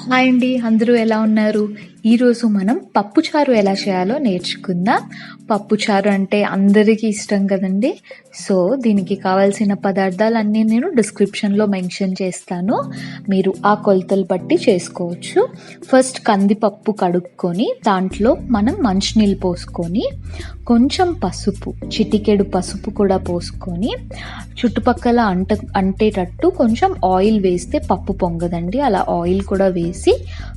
Hi అండి, అందరూ ఎలా ఉన్నారు? ఈరోజు మనం పప్పుచారు ఎలా చేయాలో నేర్చుకుందాం. పప్పుచారు అంటే అందరికీ ఇష్టం కదండి. సో దీనికి కావాల్సిన పదార్థాలన్నీ నేను డిస్క్రిప్షన్లో మెన్షన్ చేస్తాను. మీరు ఆ కొలతలు బట్టి చేసుకోవచ్చు. ఫస్ట్ కందిపప్పు కడుక్కొని దాంట్లో మనం మంచినీళ్ళు పోసుకొని కొంచెం పసుపు, చిటికెడు పసుపు కూడా పోసుకొని చుట్టుపక్కల అంటేటట్టు కొంచెం ఆయిల్ వేస్తే పప్పు పొంగదండి. అలా ఆయిల్ కూడా వేసి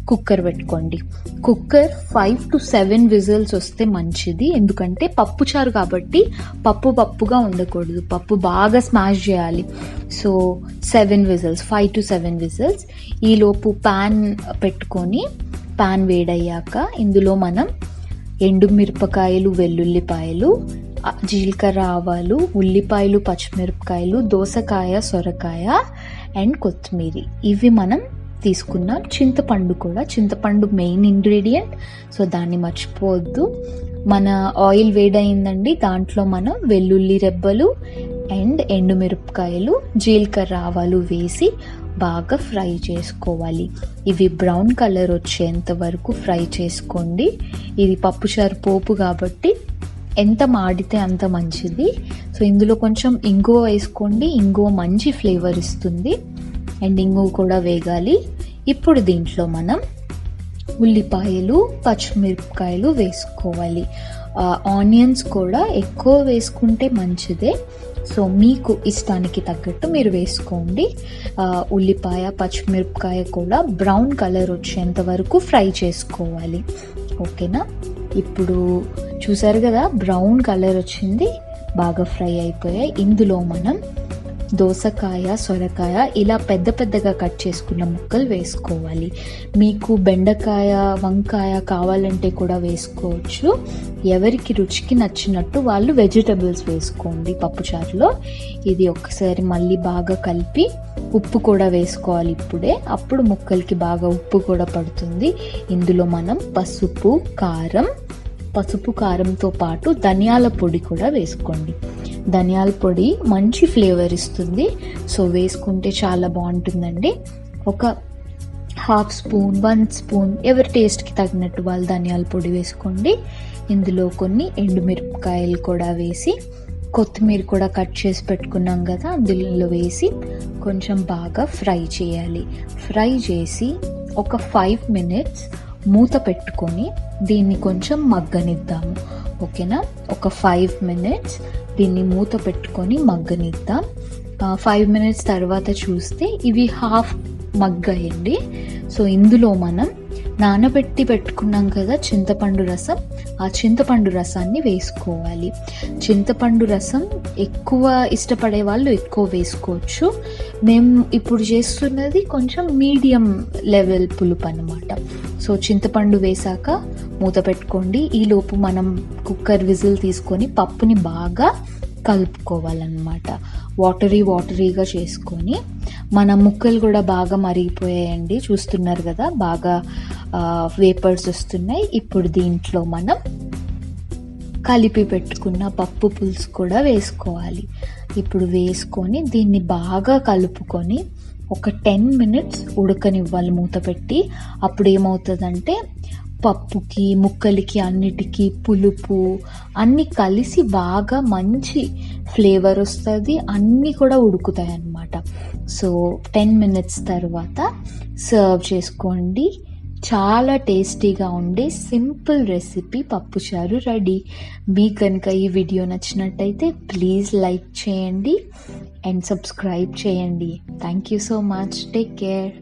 కుక్కర్ పెట్టుకోండి. కుక్కర్ 5 to 7 విజిల్స్ వస్తే మంచిది. ఎందుకంటే పప్పుచారు కాబట్టి పప్పుగా ఉండకూడదు, పప్పు బాగా స్మాష్ చేయాలి. So 7 whistles, 5 to 7 whistles. ఈలోపు ప్యాన్ పెట్టుకొని ప్యాన్ వేడయ్యాక ఇందులో మనం ఎండుమిరపకాయలు, వెల్లుల్లిపాయలు, జీలకర్ర, ఆవాలు, ఉల్లిపాయలు, పచ్చిమిరపకాయలు, దోసకాయ, సొరకాయ అండ్ కొత్తిమీర ఇవి మనం తీసుకున్నాం. చింతపండు కూడా, చింతపండు మెయిన్ ఇంగ్రీడియంట్, సో దాన్ని మర్చిపోవద్దు. మన ఆయిల్ వేడయిందండి, దాంట్లో మనం వెల్లుల్లి రెబ్బలు అండ్ ఎండుమిరపకాయలు, జీలకర్ర, ఆవాలు వేసి బాగా ఫ్రై చేసుకోవాలి. ఇవి బ్రౌన్ కలర్ వచ్చేంత వరకు ఫ్రై చేసుకోండి. ఇది పప్పుచారు పోపు కాబట్టి ఎంత మాడితే అంత మంచిది. సో ఇందులో కొంచెం ఇంగువ వేసుకోండి, ఇంగువ మంచి ఫ్లేవర్ ఇస్తుంది అండ్ ఇంగువ కూడా వేగాలి. ఇప్పుడు దీంట్లో మనం ఉల్లిపాయలు, పచ్చిమిరపకాయలు వేసుకోవాలి. ఆనియన్స్ కూడా ఎక్కువ వేసుకుంటే మంచిదే. సో మీకు ఇష్టానికి తగ్గట్టు మీరు వేసుకోండి. ఉల్లిపాయ, పచ్చిమిరపకాయ కూడా బ్రౌన్ కలర్ వచ్చేంత వరకు ఫ్రై చేసుకోవాలి. ఓకేనా? ఇప్పుడు చూసారు కదా, బ్రౌన్ కలర్ వచ్చింది, బాగా ఫ్రై అయిపోయాయి. ఇందులో మనం దోసకాయ, సొరకాయ ఇలా పెద్దగా కట్ చేసుకున్న ముక్కలు వేసుకోవాలి. మీకు బెండకాయ, వంకాయ కావాలంటే కూడా వేసుకోవచ్చు. ఎవరికి రుచికి నచ్చినట్టు వాళ్ళు వెజిటబుల్స్ వేసుకోండి పప్పుచారులో. ఇది ఒకసారి మళ్ళీ బాగా కలిపి ఉప్పు కూడా వేసుకోవాలి ఇప్పుడే, అప్పుడు ముక్కలకి బాగా ఉప్పు కూడా పడుతుంది. ఇందులో మనం పసుపు కారంతో పాటు ధనియాల పొడి కూడా వేసుకోండి. ధనియాల పొడి మంచి ఫ్లేవర్ ఇస్తుంది, సో వేసుకుంటే చాలా బాగుంటుందండి. ఒక 1/2 స్పూన్, 1 స్పూన్ ఎవరి టేస్ట్కి తగినట్టు వాళ్ళు ధనియాల పొడి వేసుకోండి. ఇందులో కొన్ని ఎండుమిరపకాయలు కూడా వేసి, కొత్తిమీర కూడా కట్ చేసి పెట్టుకున్నాం కదా, అందులో వేసి కొంచెం బాగా ఫ్రై చేయాలి. ఫ్రై చేసి ఒక 5 minutes మూత పెట్టుకొని దీన్ని కొంచెం మగ్గనిద్దాము. ఓకేనా? ఒక 5 minutes దీన్ని మూత పెట్టుకొని మగ్గనిద్దాం. 5 minutes తర్వాత చూస్తే ఇవి హాఫ్ మగ్గాయండి. సో ఇందులో మనం నానబెట్టి పెట్టుకున్నాం కదా చింతపండు రసం, ఆ చింతపండు రసాన్ని వేసుకోవాలి. చింతపండు రసం ఎక్కువ ఇష్టపడే వాళ్ళు ఎక్కువ వేసుకోవచ్చు. మేము ఇప్పుడు చేస్తున్నది కొంచెం మీడియం లెవెల్ పులుపు అన్నమాట. సో చింతపండు వేసాక మూత పెట్టుకోండి. ఈలోపు మనం కుక్కర్ విజిల్ తీసుకొని పప్పుని బాగా కలుపుకోవాలన్నమాట. వాటరీగా చేసుకొని, మన ముక్కలు కూడా బాగా మరిగిపోయాయండి, చూస్తున్నారు కదా, బాగా వేపర్స్ వస్తున్నాయి. ఇప్పుడు దీంట్లో మనం కలిపి పెట్టుకున్న పప్పు పులుసు కూడా వేసుకోవాలి. ఇప్పుడు వేసుకొని దీన్ని బాగా కలుపుకొని ఒక 10 minutes ఉడకనివ్వాలి మూత పెట్టి. అప్పుడు ఏమవుతుందంటే పప్పుకి, ముక్కలకి, అన్నిటికీ పులుపు అన్నీ కలిసి బాగా మంచి ఫ్లేవర్ వస్తుంది, అన్నీ కూడా ఉడుకుతాయి అన్నమాట. సో 10 minutes తర్వాత సర్వ్ చేసుకోండి. చాలా టేస్టీగా ఉండే సింపుల్ రెసిపీ పప్పుచారు రెడీ. మీకు కనుక ఈ వీడియో నచ్చినట్టయితే ప్లీజ్ లైక్ చేయండి అండ్ సబ్స్క్రైబ్ చేయండి. Thank you so much. Take care.